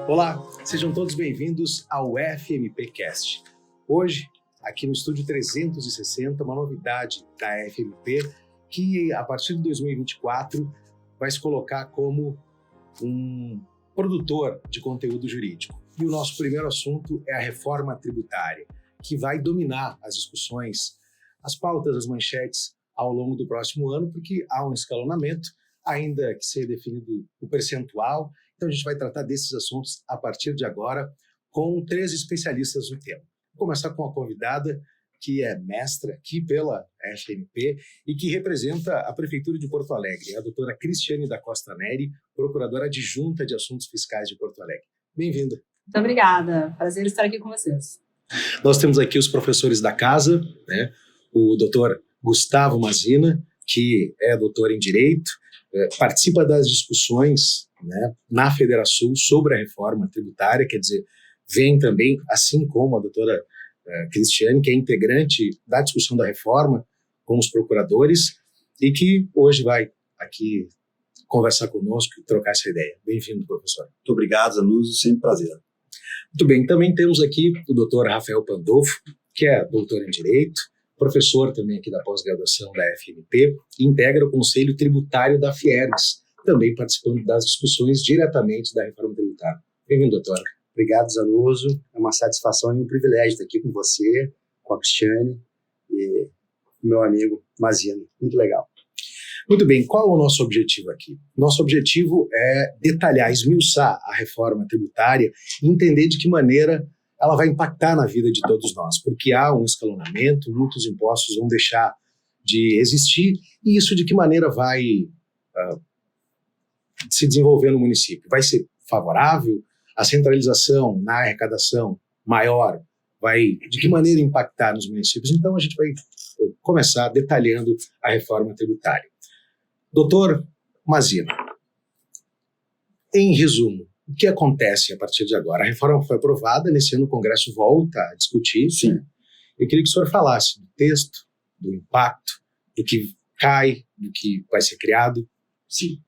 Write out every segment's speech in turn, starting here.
Olá, sejam todos bem-vindos ao FMPcast. Hoje, aqui no Estúdio 360, uma novidade da FMP que, a partir de 2024, vai se colocar como um produtor de conteúdo jurídico. E o nosso primeiro assunto é a reforma tributária, que vai dominar as discussões, as pautas, as manchetes ao longo do próximo ano, porque há um escalonamento, ainda que seja definido o percentual. Então, a gente vai tratar desses assuntos a partir de agora com 3 especialistas no tema. Vou começar com a convidada, que é mestra aqui pela FMP e que representa a Prefeitura de Porto Alegre, a doutora Cristiane da Costa Neri, procuradora adjunta de Assuntos Fiscais de Porto Alegre. Bem-vinda. Muito obrigada. Prazer estar aqui com vocês. Nós temos aqui os professores da casa, né? O doutor Gustavo Mazina, que é doutor em Direito, participa das discussões, né, na Federação sobre a reforma tributária, quer dizer, vem também, assim como a doutora Cristiane, que é integrante da discussão da reforma com os procuradores e que hoje vai aqui conversar conosco e trocar essa ideia. Bem-vindo, professor. Muito obrigado, Zanuso, sempre prazer. Muito bem, também temos aqui o doutor Rafael Pandolfo, que é doutor em Direito, professor também aqui da pós-graduação da FMP, e integra o Conselho Tributário da Fiergs, também participando das discussões diretamente da reforma tributária. Bem-vindo, doutor. Obrigado, Zanuso. É uma satisfação e um privilégio estar aqui com você, com a Cristiane e com meu amigo Mazino. Muito legal. Muito bem, qual é o nosso objetivo aqui? Nosso objetivo é detalhar, esmiuçar a reforma tributária e entender de que maneira ela vai impactar na vida de todos nós, porque há um escalonamento, muitos impostos vão deixar de existir, e isso de que maneira vai se desenvolver no município? Vai ser favorável? A centralização na arrecadação maior vai de que maneira impactar nos municípios? Então a gente vai começar detalhando a reforma tributária. Doutor Mazina, em resumo, o que acontece a partir de agora? A reforma foi aprovada, nesse ano o Congresso volta a discutir. Sim. Eu queria que o senhor falasse do texto, do impacto, do que cai, do que vai ser criado. Sim.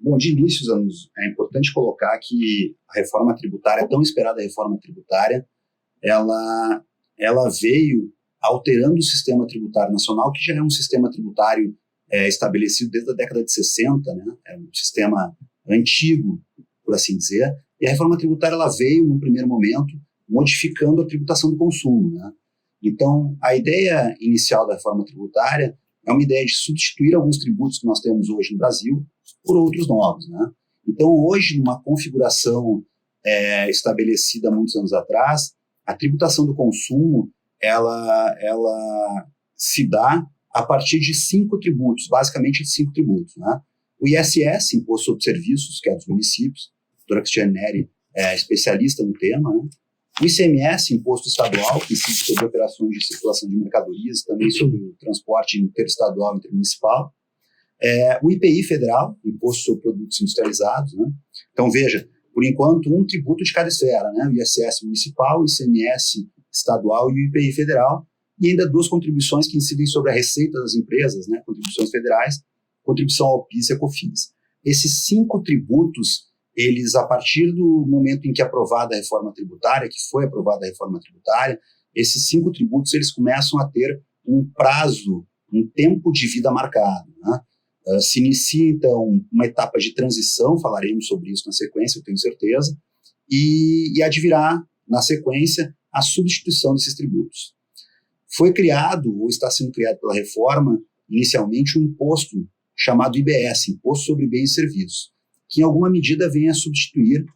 Bom, de início, Zanuso, é importante colocar que a reforma tributária, a tão esperada reforma tributária, ela veio alterando o sistema tributário nacional, que já é um sistema tributário estabelecido desde a década de 60, né? É um sistema antigo, por assim dizer, e a reforma tributária ela veio, no primeiro momento, modificando a tributação do consumo, né? Então, a ideia inicial da reforma tributária é uma ideia de substituir alguns tributos que nós temos hoje no Brasil por outros novos, né? Então, hoje, numa configuração estabelecida há muitos anos atrás, a tributação do consumo, ela se dá a partir de 5 tributos, basicamente 5 tributos, né? O ISS, Imposto sobre Serviços, que é dos municípios, a doutora Cristiane Neri é especialista no tema, né? O ICMS, Imposto Estadual, que incide sobre operações de circulação de mercadorias, também sobre o transporte interestadual e intermunicipal. O IPI Federal, Imposto sobre Produtos Industrializados, né? Então, veja, por enquanto, um tributo de cada esfera, né? O ISS municipal, o ICMS estadual e o IPI Federal, e ainda 2 contribuições que incidem sobre a receita das empresas, né? Contribuições federais, contribuição ao PIS e a COFINS. Esses 5 tributos, eles, a partir do momento em que aprovada a reforma tributária, que foi aprovada a reforma tributária, esses 5 tributos, eles começam a ter um prazo, um tempo de vida marcado, né? Se inicia, então, uma etapa de transição, falaremos sobre isso na sequência, eu tenho certeza, e advirá, na sequência, a substituição desses tributos. Foi criado, ou está sendo criado pela reforma, inicialmente um imposto chamado IBS, Imposto sobre Bens e Serviços, que em alguma medida vem a substituir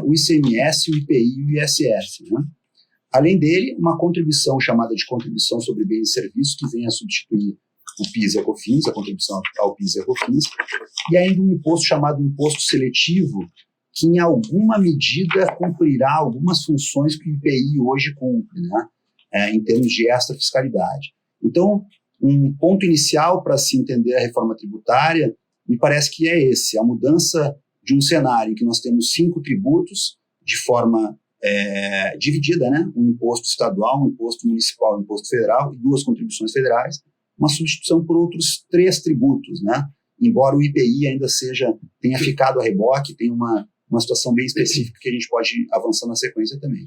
o ICMS, o IPI e o ISS, né? Além dele, uma contribuição chamada de Contribuição sobre Bens e Serviços, que vem a substituir o PIS e a COFINS, a contribuição ao PIS e a COFINS, e ainda um imposto chamado Imposto Seletivo, que em alguma medida cumprirá algumas funções que o IPI hoje cumpre, né? Em termos de extra-fiscalidade. Então, um ponto inicial para se entender a reforma tributária, me parece que é esse, a mudança de um cenário em que nós temos 5 tributos de forma dividida, né? Um imposto estadual, um imposto municipal, um imposto federal e 2 contribuições federais, uma substituição por outros 3 tributos, né? Embora o IPI ainda tenha ficado a reboque, tem uma uma situação bem específica que a gente pode avançar na sequência também.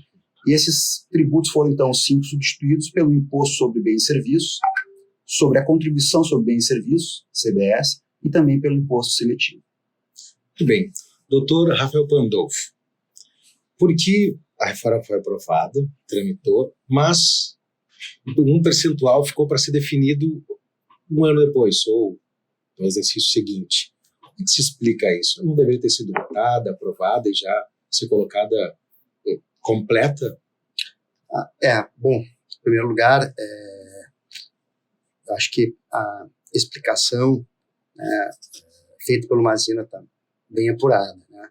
E esses tributos foram, então, 5 substituídos pelo Imposto sobre Bens e Serviços, sobre a Contribuição sobre Bens e Serviços, CBS, e também pelo Imposto Seletivo. Muito bem. Doutor Rafael Pandolfo, por que a reforma foi aprovada, tramitou, mas um percentual ficou para ser definido um ano depois, ou no exercício seguinte? Como é que se explica isso? Não deveria ter sido votada, aprovada e já ser colocada completa? Bom, em primeiro lugar, acho que a explicação feita pelo Mazina está bem apurada, né?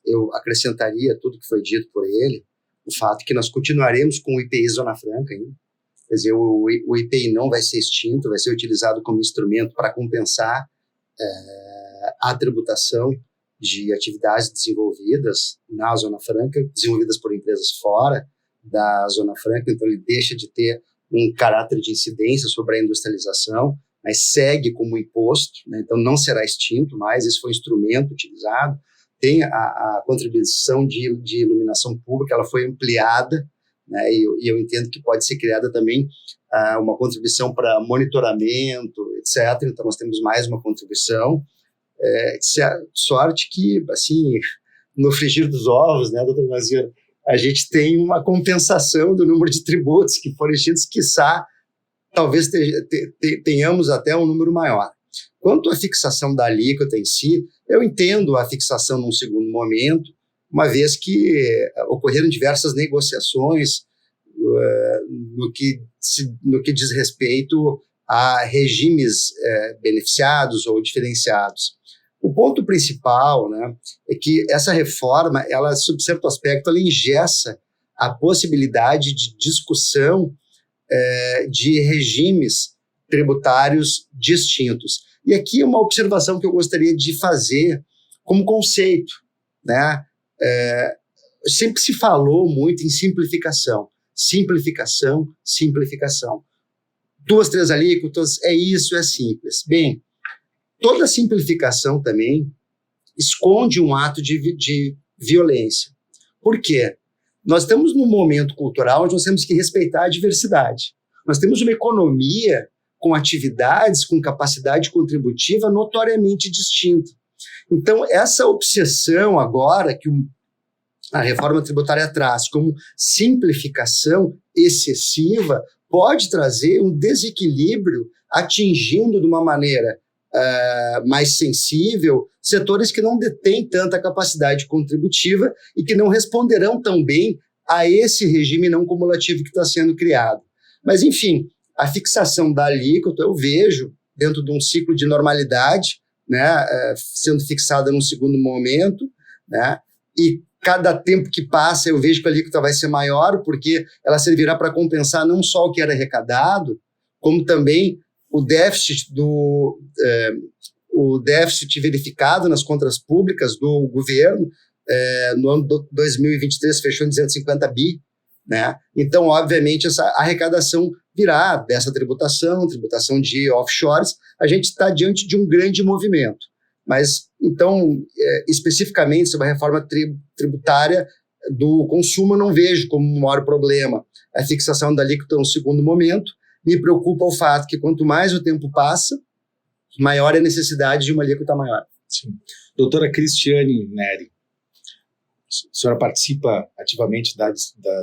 Eu acrescentaria tudo que foi dito por ele, o fato que nós continuaremos com o IPI Zona Franca ainda. Quer dizer, o IPI não vai ser extinto, vai ser utilizado como instrumento para compensar a tributação de atividades desenvolvidas na Zona Franca, desenvolvidas por empresas fora da Zona Franca, então ele deixa de ter um caráter de incidência sobre a industrialização, mas segue como imposto, né? Então não será extinto mais, esse foi um instrumento utilizado. Tem a contribuição de iluminação pública, ela foi ampliada, né? E eu entendo que pode ser criada também uma contribuição para monitoramento, etc. Então nós temos mais uma contribuição. Sorte que, assim, no frigir dos ovos, né, doutor Mazina, a gente tem uma compensação do número de tributos que foram extintos, quiçá, talvez tenhamos até um número maior. Quanto à fixação da alíquota em si, eu entendo a fixação num segundo momento, uma vez que ocorreram diversas negociações no que diz respeito a regimes beneficiados ou diferenciados. O ponto principal, né, é que essa reforma, ela, sob certo aspecto, ela engessa a possibilidade de discussão de regimes tributários distintos. E aqui uma observação que eu gostaria de fazer como conceito, né? Sempre se falou muito em simplificação. Simplificação, simplificação. 2, 3 alíquotas, isso, é simples. Bem, toda simplificação também esconde um ato de violência. Por quê? Nós estamos num momento cultural onde nós temos que respeitar a diversidade. Nós temos uma economia com atividades, com capacidade contributiva notoriamente distinta. Então, essa obsessão agora que a reforma tributária traz como simplificação excessiva pode trazer um desequilíbrio atingindo de uma maneira mais sensível setores que não detêm tanta capacidade contributiva e que não responderão tão bem a esse regime não cumulativo que está sendo criado. Mas, enfim, a fixação da alíquota eu vejo dentro de um ciclo de normalidade, né, sendo fixada num segundo momento, né, e cada tempo que passa eu vejo que a alíquota vai ser maior, porque ela servirá para compensar não só o que era arrecadado, como também o déficit verificado nas contas públicas do governo. No ano de 2023 fechou em 250 bi, né? Então, obviamente, essa arrecadação virá dessa tributação de offshores. A gente está diante de um grande movimento. Mas, então, especificamente sobre a reforma tributária do consumo, eu não vejo como um maior problema a fixação da alíquota no segundo momento. Me preocupa o fato que quanto mais o tempo passa, maior é a necessidade de uma alíquota maior. Sim. Doutora Cristiane Neri, a senhora participa ativamente da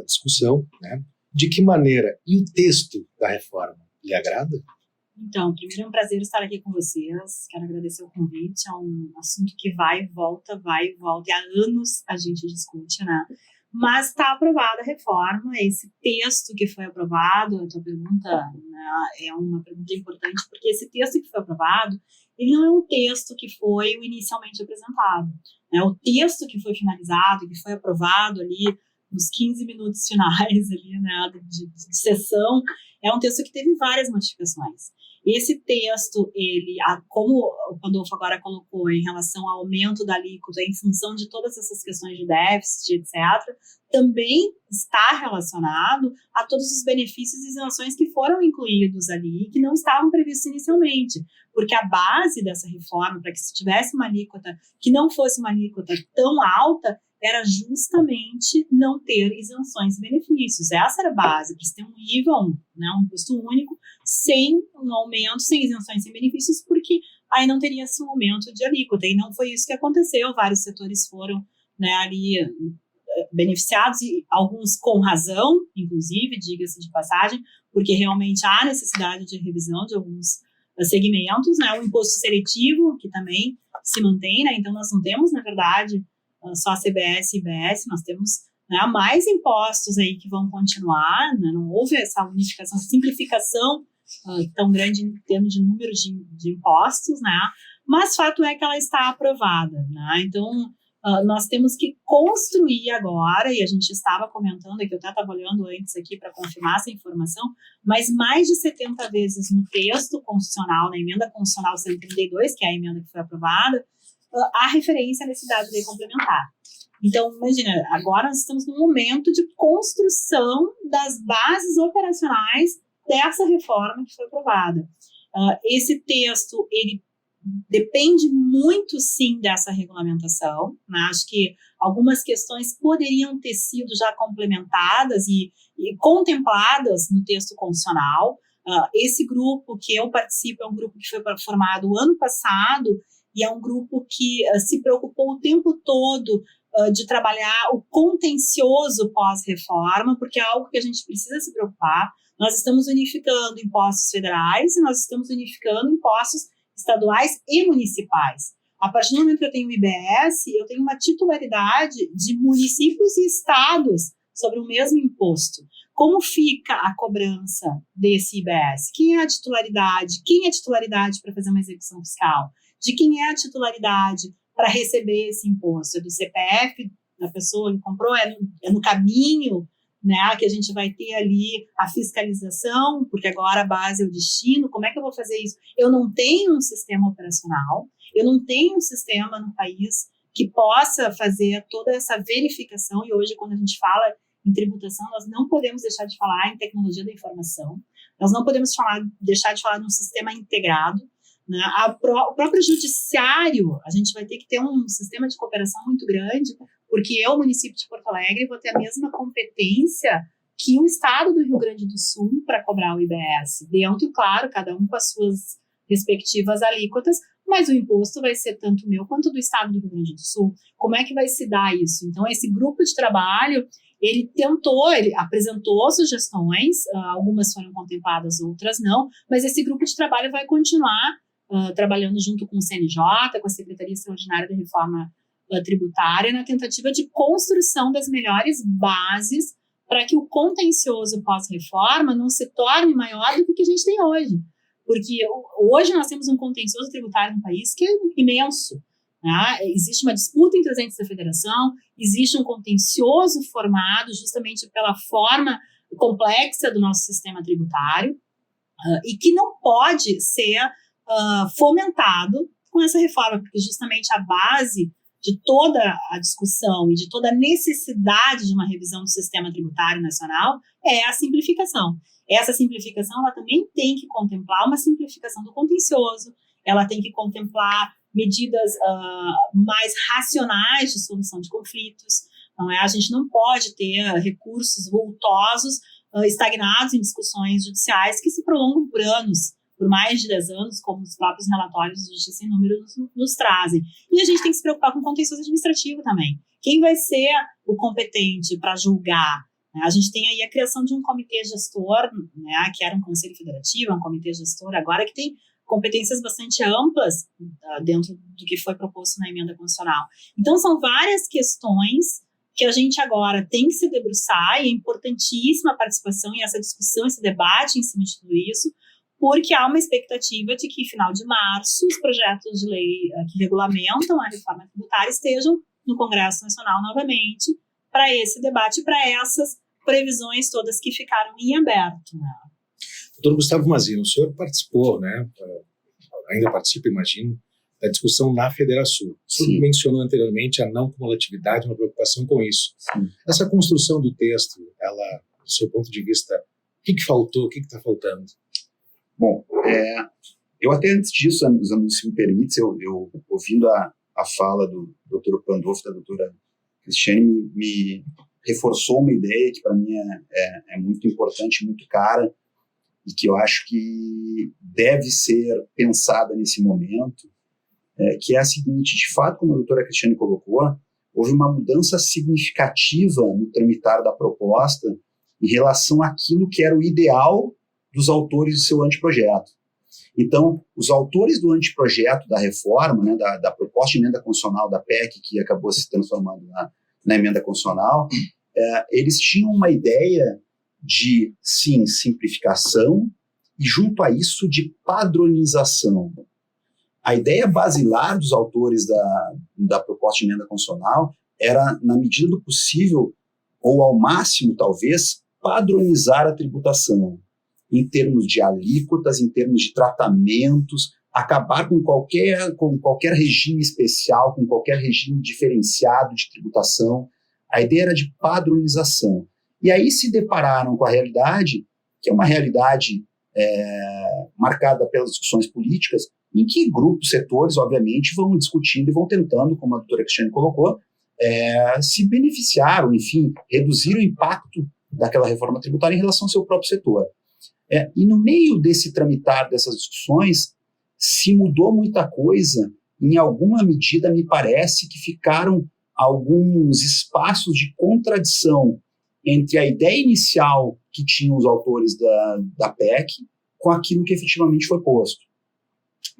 discussão, né? De que maneira, e o texto da reforma, lhe agrada? Então, primeiro é um prazer estar aqui com vocês, quero agradecer o convite, é um assunto que vai e volta, e há anos a gente discute, né? Mas está aprovada a reforma, esse texto que foi aprovado, a tua pergunta, né, é uma pergunta importante, porque esse texto que foi aprovado, ele não é um texto que foi o inicialmente apresentado, né? O texto que foi finalizado, que foi aprovado ali nos 15 minutos finais ali, né, de sessão, é um texto que teve várias modificações. Esse texto, como o Pandolfo agora colocou em relação ao aumento da alíquota em função de todas essas questões de déficit, etc., também está relacionado a todos os benefícios e isenções que foram incluídos ali e que não estavam previstos inicialmente. porque a base dessa reforma, para que se tivesse uma alíquota que não fosse uma alíquota tão alta, era justamente não ter isenções e benefícios. Essa era a base, para se ter um IVA, né, um imposto único, sem um aumento, sem isenções, sem benefícios, porque aí não teria esse aumento de alíquota. E não foi isso que aconteceu, vários setores foram, né, ali beneficiados, e alguns com razão, inclusive, diga-se de passagem, porque realmente há necessidade de revisão de alguns segmentos, né, o imposto seletivo, que também se mantém, né, então nós não temos, na verdade, só a CBS e IBS, nós temos, né, mais impostos aí que vão continuar, né, não houve essa unificação, simplificação tão grande em termos de número de impostos, né, mas fato é que ela está aprovada, né, então nós temos que construir agora, e a gente estava comentando, que eu até estava olhando antes aqui para confirmar essa informação, mas mais de 70 vezes no texto constitucional, na emenda constitucional 132, que é a emenda que foi aprovada, há referência à necessidade de lei complementar. Então, imagina, agora nós estamos num momento de construção das bases operacionais dessa reforma que foi aprovada. Esse texto, ele depende muito, sim, dessa regulamentação, né? Acho que algumas questões poderiam ter sido já complementadas e contempladas no texto constitucional. Esse grupo que eu participo é um grupo que foi formado ano passado e é um grupo que se preocupou o tempo todo de trabalhar o contencioso pós-reforma, porque é algo que a gente precisa se preocupar. Nós estamos unificando impostos federais e nós estamos unificando impostos estaduais e municipais. A partir do momento que eu tenho o IBS, eu tenho uma titularidade de municípios e estados sobre o mesmo imposto. Como fica a cobrança desse IBS? Quem é a titularidade? Quem é a titularidade para fazer uma execução fiscal? De quem é a titularidade para receber esse imposto? É do CPF da pessoa que comprou? É no caminho, né, que a gente vai ter ali a fiscalização, porque agora a base é o destino. Como é que eu vou fazer isso? Eu não tenho um sistema operacional, eu não tenho um sistema no país que possa fazer toda essa verificação, e hoje, quando a gente fala em tributação, nós não podemos deixar de falar em tecnologia da informação, nós não podemos deixar de falar num sistema integrado, né? O próprio judiciário, a gente vai ter que ter um sistema de cooperação muito grande, porque eu, município de Porto Alegre, vou ter a mesma competência que o estado do Rio Grande do Sul para cobrar o IBS. Dentro, claro, cada um com as suas respectivas alíquotas, mas o imposto vai ser tanto meu quanto do estado do Rio Grande do Sul. Como é que vai se dar isso? Então, esse grupo de trabalho, ele apresentou sugestões, algumas foram contempladas, outras não, mas esse grupo de trabalho vai continuar trabalhando junto com o CNJ, com a Secretaria Extraordinária da Reforma Tributária, na tentativa de construção das melhores bases para que o contencioso pós-reforma não se torne maior do que a gente tem hoje. Porque hoje nós temos um contencioso tributário no país que é imenso, né? Existe uma disputa entre os entes da federação, existe um contencioso formado justamente pela forma complexa do nosso sistema tributário e que não pode ser fomentado com essa reforma, porque justamente a base de toda a discussão e de toda a necessidade de uma revisão do sistema tributário nacional é a simplificação. Essa simplificação, ela também tem que contemplar uma simplificação do contencioso, ela tem que contemplar medidas mais racionais de solução de conflitos, não é? A gente não pode ter recursos vultosos estagnados em discussões judiciais que se prolongam por anos, por mais de 10 anos, como os próprios relatórios de Justiça em Número nos trazem. E a gente tem que se preocupar com o contencioso administrativo também. Quem vai ser o competente para julgar? A gente tem aí a criação de um comitê gestor, né, que era um conselho federativo, um comitê gestor agora, que tem competências bastante amplas dentro do que foi proposto na emenda constitucional. Então, são várias questões que a gente agora tem que se debruçar, e é importantíssima a participação e essa discussão, esse debate em cima de tudo isso, porque há uma expectativa de que, final de março, os projetos de lei que regulamentam a reforma tributária estejam no Congresso Nacional novamente para esse debate, para essas previsões todas que ficaram em aberto, né? Doutor Gustavo Mazino, o senhor participou, né, ainda participa, imagino, da discussão na Federação. O senhor mencionou anteriormente a não cumulatividade, uma preocupação com isso. Sim. Essa construção do texto, ela, do seu ponto de vista, o que faltou, o que está faltando? Bom, Eu até antes disso, se me permite, eu ouvindo a fala do Dr. Pandolfo, da doutora Cristiane, me reforçou uma ideia que para mim é muito importante, muito cara, e que eu acho que deve ser pensada nesse momento, que é a seguinte: de fato, como a doutora Cristiane colocou, houve uma mudança significativa no tramitar da proposta em relação àquilo que era o ideal dos autores do seu anteprojeto. Então, os autores do anteprojeto da reforma, né, da proposta de emenda constitucional da PEC, que acabou se transformando na emenda constitucional, eles tinham uma ideia de, sim, simplificação e, junto a isso, de padronização. A ideia basilar dos autores da proposta de emenda constitucional era, na medida do possível, ou ao máximo, talvez, padronizar a tributação em termos de alíquotas, em termos de tratamentos, acabar com qualquer regime especial, com qualquer regime diferenciado de tributação. A ideia era de padronização. E aí se depararam com a realidade, que é uma realidade marcada pelas discussões políticas, em que grupos, setores, obviamente, vão discutindo e vão tentando, como a doutora Cristiane colocou, se beneficiar, ou, enfim, reduzir o impacto daquela reforma tributária em relação ao seu próprio setor. E no meio desse tramitar dessas discussões, se mudou muita coisa. Em alguma medida, me parece que ficaram alguns espaços de contradição entre a ideia inicial que tinham os autores da PEC com aquilo que efetivamente foi posto.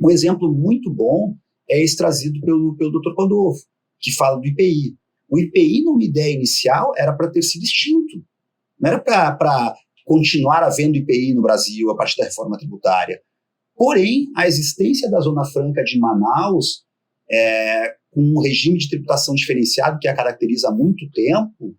Um exemplo muito bom é esse trazido pelo Dr. Pandolfo, que fala do IPI. O IPI, numa ideia inicial, era para ter sido extinto. Não era para continuar havendo IPI no Brasil a partir da reforma tributária. Porém, a existência da Zona Franca de Manaus, com um regime de tributação diferenciado que a caracteriza há muito tempo,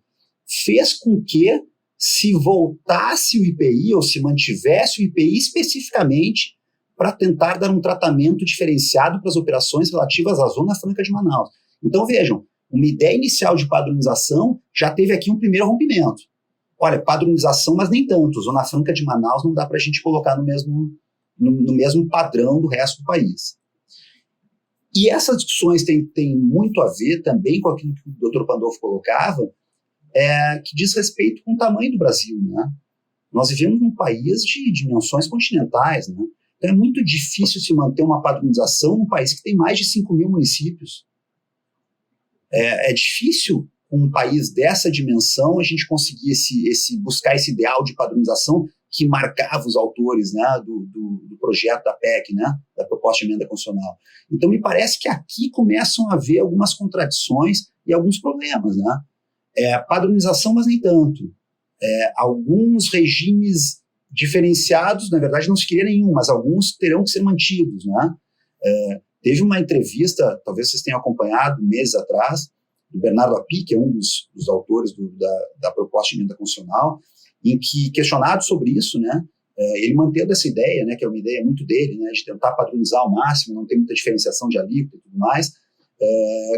fez com que se voltasse o IPI, ou se mantivesse o IPI especificamente para tentar dar um tratamento diferenciado para as operações relativas à Zona Franca de Manaus. Então, vejam, uma ideia inicial de padronização já teve aqui um primeiro rompimento. Olha, padronização, mas nem tanto. Zona Franca de Manaus não dá para a gente colocar no mesmo padrão do resto do país. E essas discussões têm muito a ver também com aquilo que o Dr. Pandolfo colocava, que diz respeito com o tamanho do Brasil, né? Nós vivemos num país de dimensões continentais, né? Então é muito difícil se manter uma padronização num país que tem mais de 5.000 municípios. É difícil, com um país dessa dimensão, a gente conseguir buscar esse ideal de padronização que marcava os autores, né, do projeto da PEC, né, da proposta de emenda constitucional. Então me parece que aqui começam a haver algumas contradições e alguns problemas, né? Padronização, mas nem tanto. Alguns regimes diferenciados, na verdade não se queria nenhum, mas alguns terão que ser mantidos, né? Teve uma entrevista, talvez vocês tenham acompanhado meses atrás, do Bernardo Api, que é um dos autores da proposta de emenda constitucional, em que, questionado sobre isso, né, ele mantendo essa ideia, né, que é uma ideia muito dele, né, de tentar padronizar ao máximo, não ter muita diferenciação de alíquota e tudo mais,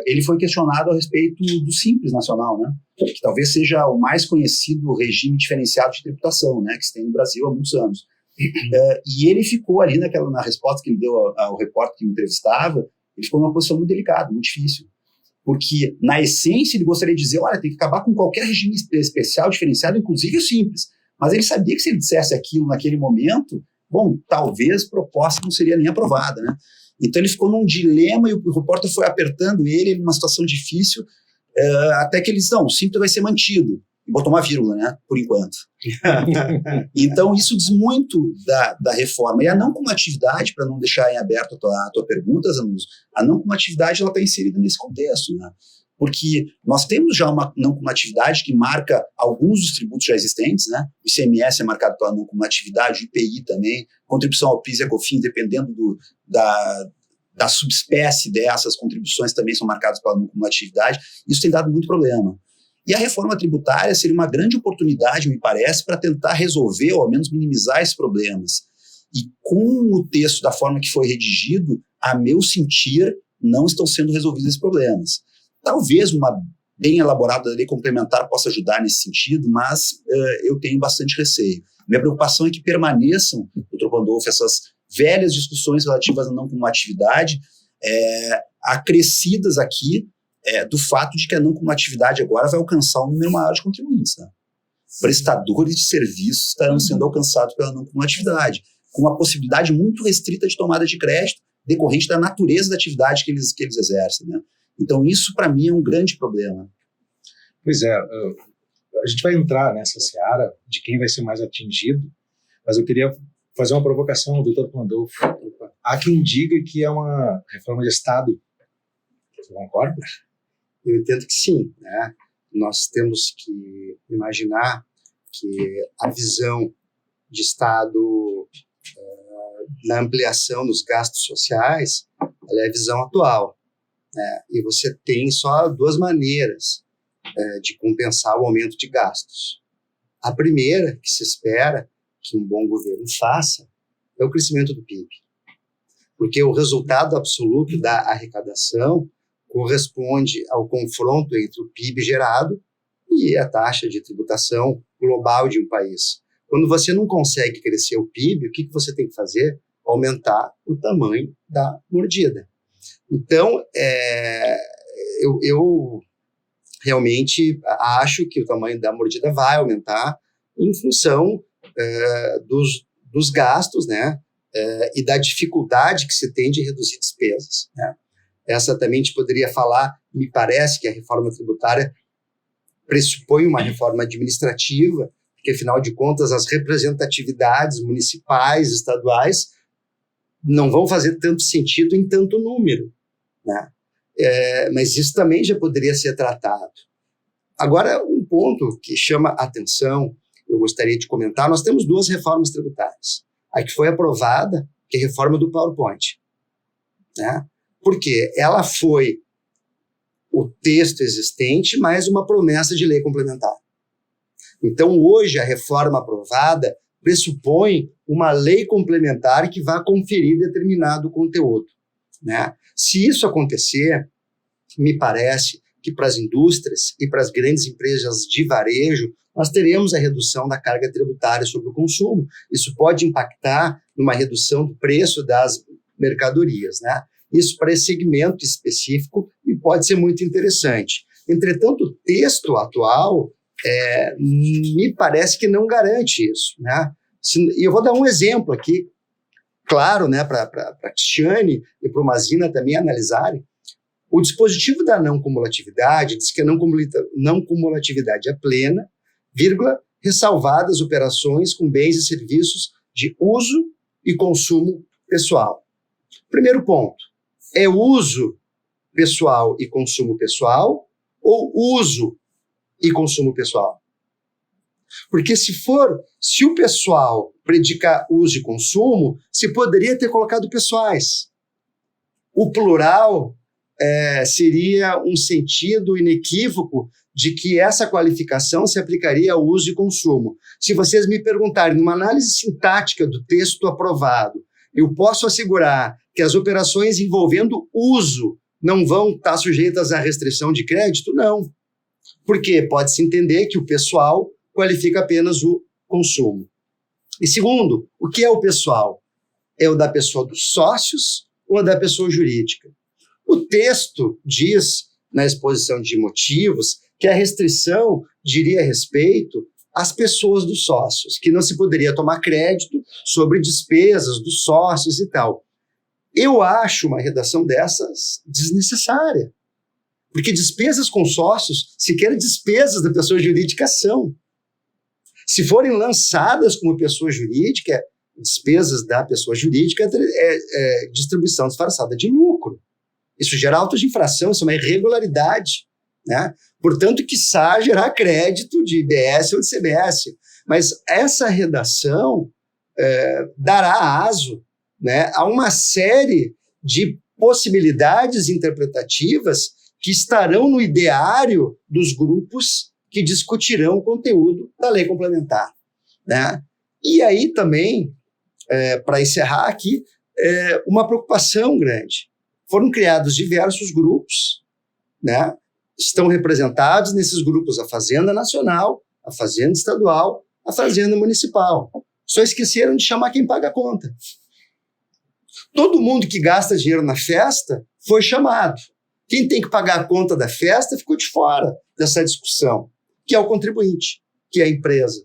ele foi questionado a respeito do Simples Nacional, né, que talvez seja o mais conhecido regime diferenciado de tributação, né, que se tem no Brasil há muitos anos. E ele ficou ali na resposta que ele deu ao repórter que me entrevistava, ele ficou numa posição muito delicada, muito difícil. Porque, na essência, ele gostaria de dizer, olha, tem que acabar com qualquer regime especial, diferenciado, inclusive o Simples. Mas ele sabia que se ele dissesse aquilo naquele momento, bom, talvez a proposta não seria nem aprovada, né? Então ele ficou num dilema e o repórter foi apertando ele numa situação difícil, até que ele disse, não, o Simples vai ser mantido. E botou uma vírgula, né, por enquanto. Então isso diz muito da reforma. E a não cumulatividade, para não deixar em aberto a tua pergunta, Zanus, a não cumulatividade está inserida nesse contexto, né? Porque nós temos já uma não cumulatividade que marca alguns dos tributos já existentes, né? O ICMS é marcado pela não cumulatividade, o IPI também, contribuição ao PIS e COFINS, dependendo da subespécie dessas contribuições, também são marcadas pela não cumulatividade. Isso tem dado muito problema. E a reforma tributária seria uma grande oportunidade, me parece, para tentar resolver, ou ao menos minimizar esses problemas. E com o texto da forma que foi redigido, a meu sentir, não estão sendo resolvidos esses problemas. Talvez uma bem elaborada lei complementar possa ajudar nesse sentido, mas eu tenho bastante receio. Minha preocupação é que permaneçam, doutor Pandolfo, velhas discussões relativas à não cumulatividade, acrescidas aqui do fato de que a não cumulatividade agora vai alcançar um número maior de contribuintes. Né? Prestadores de serviços estarão sendo alcançados pela não cumulatividade, com uma possibilidade muito restrita de tomada de crédito decorrente da natureza da atividade que eles exercem. Né? Então, isso, para mim, é um grande problema. Pois é, a gente vai entrar nessa seara de quem vai ser mais atingido, mas eu queria fazer uma provocação ao doutor Pandolfo. Há quem diga que é uma reforma de Estado. Você concorda? Eu entendo que sim. Né? Nós temos que imaginar que a visão de Estado na ampliação dos gastos sociais, ela é a visão atual. Né? E você tem só duas maneiras de compensar o aumento de gastos. A primeira, que se espera que um bom governo faça, é o crescimento do PIB. Porque o resultado absoluto da arrecadação corresponde ao confronto entre o PIB gerado e a taxa de tributação global de um país. Quando você não consegue crescer o PIB, o que você tem que fazer? Aumentar o tamanho da mordida. Então, eu realmente acho que o tamanho da mordida vai aumentar em função dos gastos, né, e da dificuldade que se tem de reduzir despesas. Né. Essa também a gente poderia falar, me parece que a reforma tributária pressupõe uma reforma administrativa, porque, afinal de contas, as representatividades municipais, estaduais, não vão fazer tanto sentido em tanto número. Né? Mas isso também já poderia ser tratado. Agora, um ponto que chama atenção, eu gostaria de comentar, nós temos duas reformas tributárias. A que foi aprovada, que é a reforma do PowerPoint. Né? Porque ela foi o texto existente mais uma promessa de lei complementar. Então, hoje, a reforma aprovada pressupõe uma lei complementar que vai conferir determinado conteúdo. Né? Se isso acontecer, me parece que para as indústrias e para as grandes empresas de varejo, nós teremos a redução da carga tributária sobre o consumo. Isso pode impactar numa redução do preço das mercadorias. Né? Isso para esse segmento específico e pode ser muito interessante. Entretanto, o texto atual me parece que não garante isso. Né? E eu vou dar um exemplo aqui, claro, né, para a Cristiane e para o Mazina também analisarem. O dispositivo da não cumulatividade diz que a não cumulatividade é plena, ressalvadas operações com bens e serviços de uso e consumo pessoal. Primeiro ponto, é uso pessoal e consumo pessoal ou uso e consumo pessoal? Porque se o pessoal predicar uso e consumo, se poderia ter colocado pessoais. O plural seria um sentido inequívoco de que essa qualificação se aplicaria ao uso e consumo. Se vocês me perguntarem, numa análise sintática do texto aprovado, eu posso assegurar que as operações envolvendo uso não vão estar sujeitas à restrição de crédito? Não. Porque pode-se entender que o pessoal qualifica apenas o consumo. E segundo, o que é o pessoal? É o da pessoa dos sócios ou da pessoa jurídica? O texto diz, na exposição de motivos, que a restrição diria respeito às pessoas dos sócios, que não se poderia tomar crédito sobre despesas dos sócios e tal. Eu acho uma redação dessas desnecessária, porque despesas com sócios, sequer despesas da pessoa jurídica são. Se forem lançadas como pessoa jurídica, despesas da pessoa jurídica é distribuição disfarçada de lucro. Isso gera autos de infração, isso é uma irregularidade. Né? Portanto, quiçá gerar crédito de IBS ou de CBS. Mas essa redação dará aso, né, a uma série de possibilidades interpretativas que estarão no ideário dos grupos que discutirão o conteúdo da lei complementar. Né? E aí também, para encerrar aqui, uma preocupação grande. Foram criados diversos grupos, né? Estão representados nesses grupos a Fazenda Nacional, a Fazenda Estadual, a Fazenda Municipal. Só esqueceram de chamar quem paga a conta. todo mundo que gasta dinheiro na festa foi chamado. Quem tem que pagar a conta da festa ficou de fora dessa discussão, que é o contribuinte, que é a empresa.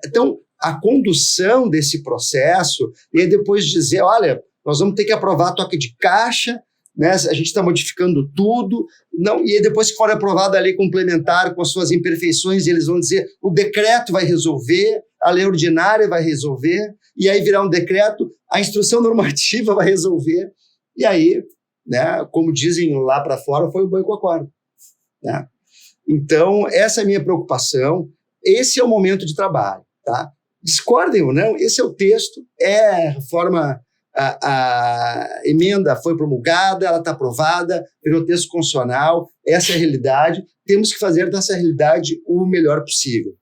Então, a condução desse processo, e aí depois dizer, olha, nós vamos ter que aprovar toque de caixa, né? A gente está modificando tudo, não, e aí depois que for aprovada a lei complementar com as suas imperfeições, eles vão dizer, o decreto vai resolver, a lei ordinária vai resolver, e aí virar um decreto, a instrução normativa vai resolver, e aí, né, como dizem lá para fora, foi o boi com a corda, né? Então, essa é a minha preocupação, esse é o momento de trabalho, tá? Discordem ou não, esse é o texto, a emenda foi promulgada, ela está aprovada, virou texto constitucional, essa é a realidade, temos que fazer dessa realidade o melhor possível.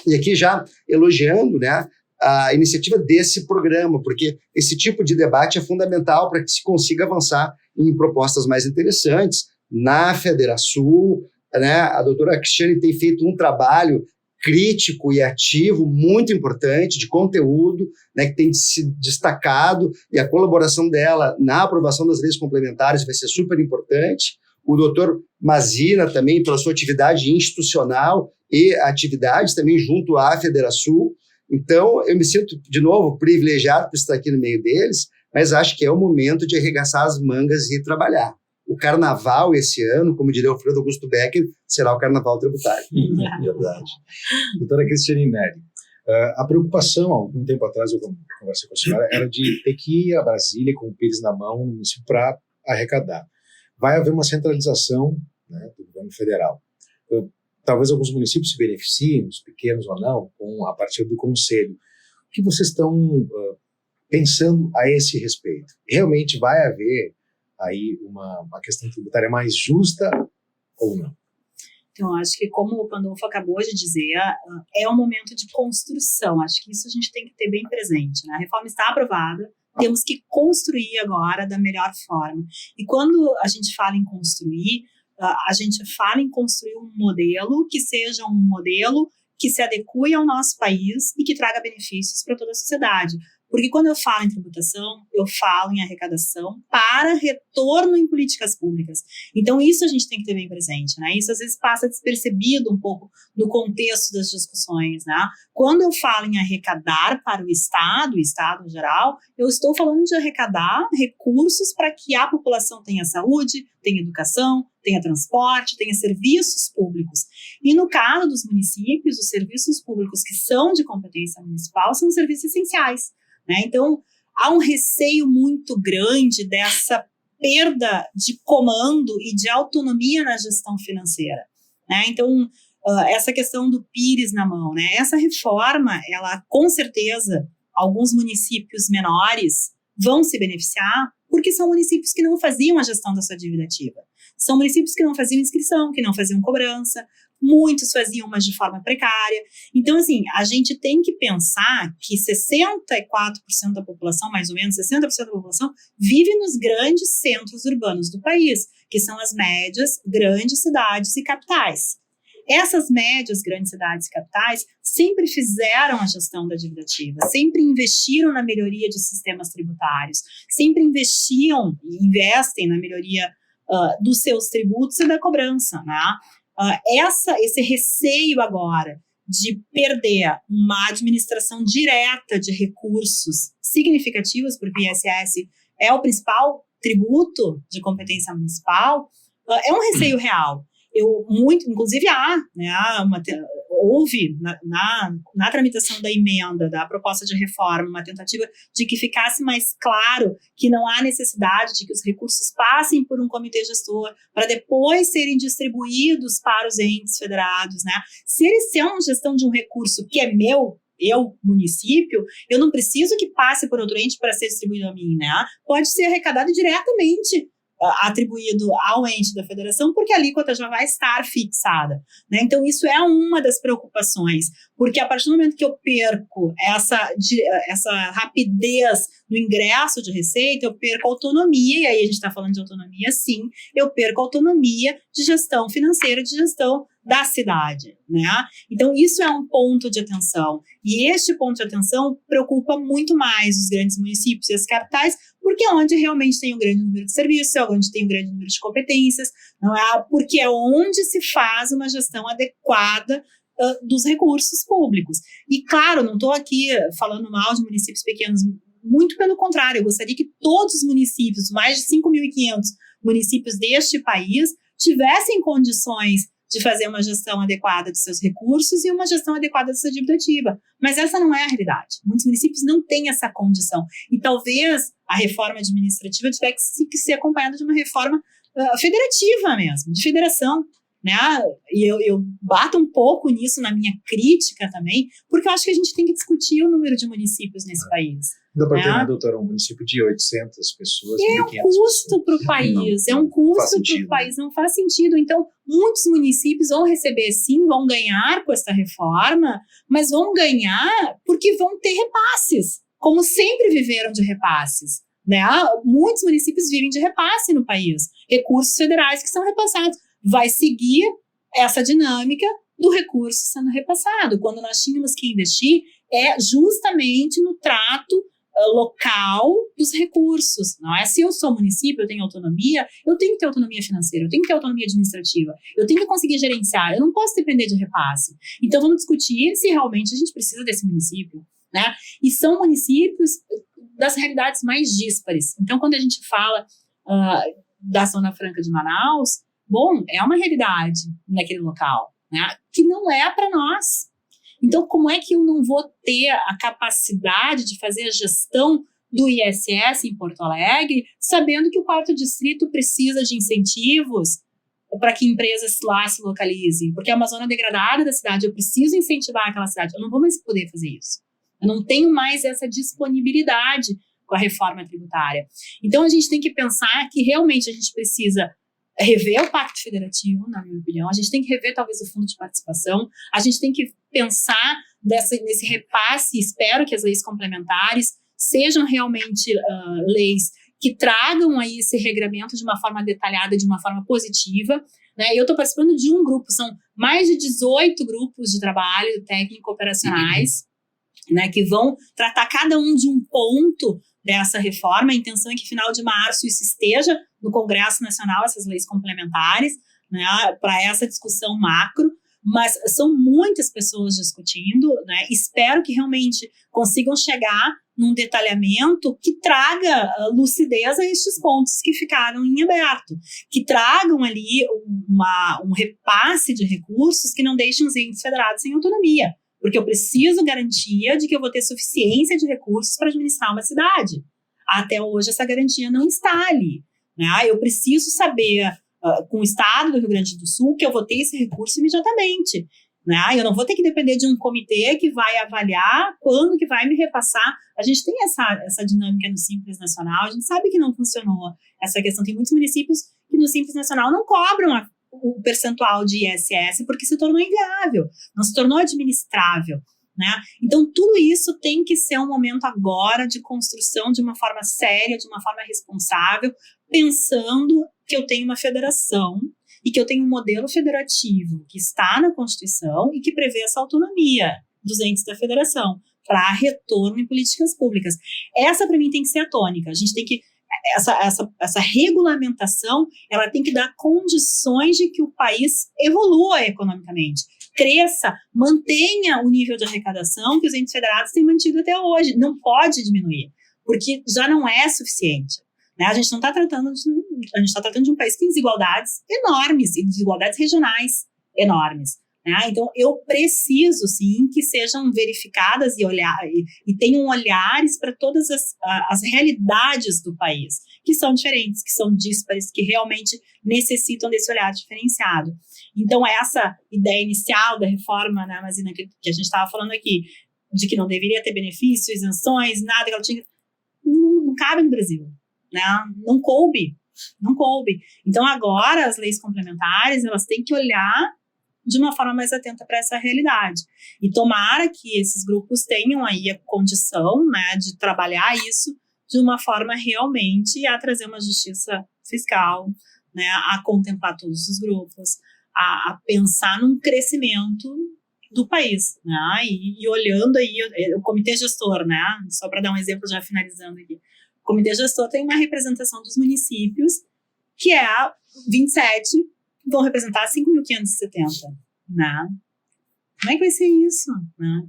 E aqui já elogiando, né, a iniciativa desse programa, porque esse tipo de debate é fundamental para que se consiga avançar em propostas mais interessantes. Na Federação, né, a doutora Cristiane tem feito um trabalho crítico e ativo, muito importante, de conteúdo, né, que tem se destacado, e a colaboração dela na aprovação das leis complementares vai ser super importante. O doutor Mazina também, pela sua atividade institucional e atividades também junto à Federação. Então, eu me sinto, de novo, privilegiado por estar aqui no meio deles, mas acho que é o momento de arregaçar as mangas e trabalhar. O carnaval esse ano, como diria o Alfredo Augusto Becker, será o carnaval tributário. Verdade. Doutora Cristiane Neri, a preocupação, há algum tempo atrás eu conversei com a senhora, era de ter que ir a Brasília com o Pires na mão no município para arrecadar. Vai haver uma centralização, né, do governo federal. Talvez alguns municípios se beneficiem, os pequenos ou não, a partir do conselho. O que vocês estão pensando a esse respeito? Realmente vai haver aí uma questão tributária mais justa ou não? Então, acho que como o Pandolfo acabou de dizer, é um momento de construção. Acho que isso a gente tem que ter bem presente, né? A reforma está aprovada, temos que construir agora da melhor forma. E quando a gente fala em construir, a gente fala em construir um modelo que seja um modelo que se adeque ao nosso país e que traga benefícios para toda a sociedade. Porque quando eu falo em tributação, eu falo em arrecadação para retorno em políticas públicas. Então, isso a gente tem que ter bem presente, né? Isso às vezes passa despercebido um pouco no contexto das discussões, né? Quando eu falo em arrecadar para o Estado em geral, eu estou falando de arrecadar recursos para que a população tenha saúde, tenha educação, tenha transporte, tenha serviços públicos. E no caso dos municípios, os serviços públicos que são de competência municipal são serviços essenciais, né? Então, há um receio muito grande dessa perda de comando e de autonomia na gestão financeira, né? Então, essa questão do Pires na mão, né? Essa reforma, ela, com certeza, alguns municípios menores vão se beneficiar, porque são municípios que não faziam a gestão da sua dívida ativa. São municípios que não faziam inscrição, que não faziam cobrança, muitos faziam, mas de forma precária. Então, assim, a gente tem que pensar que 64% da população, mais ou menos 60% da população, vive nos grandes centros urbanos do país, que são as médias, grandes cidades e capitais. Essas médias, grandes cidades e capitais sempre fizeram a gestão da dívida ativa, sempre investiram na melhoria de sistemas tributários, sempre investiam e investem na melhoria dos seus tributos e da cobrança, né? Esse receio agora de perder uma administração direta de recursos significativos, porque o ISS é o principal tributo de competência municipal, é um receio real. Inclusive houve na tramitação da emenda, da proposta de reforma, uma tentativa de que ficasse mais claro que não há necessidade de que os recursos passem por um comitê gestor para depois serem distribuídos para os entes federados, né? Se eles são uma gestão de um recurso que é meu, eu, município, eu não preciso que passe por outro ente para ser distribuído a mim, né? Pode ser arrecadado diretamente atribuído ao ente da federação, porque a alíquota já vai estar fixada, né? Então, isso é uma das preocupações, porque a partir do momento que eu perco essa rapidez no ingresso de receita, eu perco autonomia, e aí a gente está falando de autonomia, sim, eu perco autonomia de gestão financeira, de gestão da cidade, né? Então, isso é um ponto de atenção. E este ponto de atenção preocupa muito mais os grandes municípios e as capitais, porque é onde realmente tem um grande número de serviços, é onde tem um grande número de competências, não é? Porque é onde se faz uma gestão adequada dos recursos públicos. E, claro, não estou aqui falando mal de municípios pequenos, muito pelo contrário, eu gostaria que todos os municípios, mais de 5.500 municípios deste país, tivessem condições de fazer uma gestão adequada de seus recursos e uma gestão adequada de sua dívida ativa. Mas essa não é a realidade. Muitos municípios não têm essa condição. E talvez a reforma administrativa tivesse que ser acompanhada de uma reforma federativa mesmo, de federação. Né? E eu bato um pouco nisso na minha crítica também, porque eu acho que a gente tem que discutir o número de municípios nesse país. Dá para ter, né, doutora, um município de 800 pessoas, é 1.500 um custo para o país, é um custo para o país, não faz sentido. Então, muitos municípios vão receber sim, vão ganhar com essa reforma, mas vão ganhar porque vão ter repasses, como sempre viveram de repasses. Né? Muitos municípios vivem de repasse no país, recursos federais que são repassados. Vai seguir essa dinâmica do recurso sendo repassado. Quando nós tínhamos que investir, é justamente no trato local dos recursos. Não é? Se eu sou município, eu tenho autonomia, eu tenho que ter autonomia financeira, eu tenho que ter autonomia administrativa, eu tenho que conseguir gerenciar, eu não posso depender de repasse. Então, vamos discutir se realmente a gente precisa desse município. Né? E são municípios das realidades mais díspares. Então, quando a gente fala da Zona Franca de Manaus, bom, é uma realidade naquele local, né, que não é para nós. Então, como é que eu não vou ter a capacidade de fazer a gestão do ISS em Porto Alegre, sabendo que o 4º distrito precisa de incentivos para que empresas lá se localizem? Porque é uma zona degradada da cidade, eu preciso incentivar aquela cidade. Eu não vou mais poder fazer isso. Eu não tenho mais essa disponibilidade com a reforma tributária. Então, a gente tem que pensar que realmente a gente precisa rever o Pacto Federativo, na minha opinião. A gente tem que rever, talvez, o Fundo de Participação. A gente tem que pensar nesse repasse. Espero que as leis complementares sejam realmente leis que tragam aí esse regramento de uma forma detalhada, de uma forma positiva. Né? Eu estou participando de um grupo, são mais de 18 grupos de trabalho técnico-operacionais, né, que vão tratar cada um de um ponto dessa reforma. A intenção é que, final de março, isso esteja no Congresso Nacional, essas leis complementares, né, para essa discussão macro, mas são muitas pessoas discutindo, né, espero que realmente consigam chegar num detalhamento que traga lucidez a estes pontos que ficaram em aberto, que tragam ali um repasse de recursos que não deixem os entes federados sem autonomia, porque eu preciso garantia de que eu vou ter suficiência de recursos para administrar uma cidade. Até hoje, essa garantia não está ali. Né? Eu preciso saber, com o Estado do Rio Grande do Sul, que eu vou ter esse recurso imediatamente. Né? Eu não vou ter que depender de um comitê que vai avaliar quando que vai me repassar. A gente tem essa dinâmica no Simples Nacional, a gente sabe que não funcionou essa questão. Tem muitos municípios que no Simples Nacional não cobram o percentual de ISS porque se tornou inviável, não se tornou administrável. Né? Então, tudo isso tem que ser um momento agora de construção de uma forma séria, de uma forma responsável, pensando que eu tenho uma federação e que eu tenho um modelo federativo que está na Constituição e que prevê essa autonomia dos entes da federação para retorno em políticas públicas. Essa, para mim, tem que ser a tônica. A gente tem que essa regulamentação, ela tem que dar condições de que o país evolua economicamente, cresça, mantenha o nível de arrecadação que os entes federados têm mantido até hoje. Não pode diminuir, porque já não é suficiente. Né? A gente está tratando de um país que tem desigualdades enormes, e desigualdades regionais enormes. Né? Então, eu preciso, sim, que sejam verificadas e tenham olhares para todas as realidades do país, que são diferentes, que são díspares, que realmente necessitam desse olhar diferenciado. Então, essa ideia inicial da reforma, né, Mazina, que a gente estava falando aqui, de que não deveria ter benefícios, isenções, nada que ela tinha, não cabe no Brasil. Né? Não coube. Então, agora, as leis complementares, elas têm que olhar de uma forma mais atenta para essa realidade. E tomara que esses grupos tenham aí a condição, né, de trabalhar isso de uma forma realmente a trazer uma justiça fiscal, né, a contemplar todos os grupos, a pensar num crescimento do país, né? E olhando aí o comitê gestor, né? Só para dar um exemplo, já finalizando aqui. O comitê gestor tem uma representação dos municípios, que é 27, vão representar 5.570, né? Como é que vai ser isso? Né?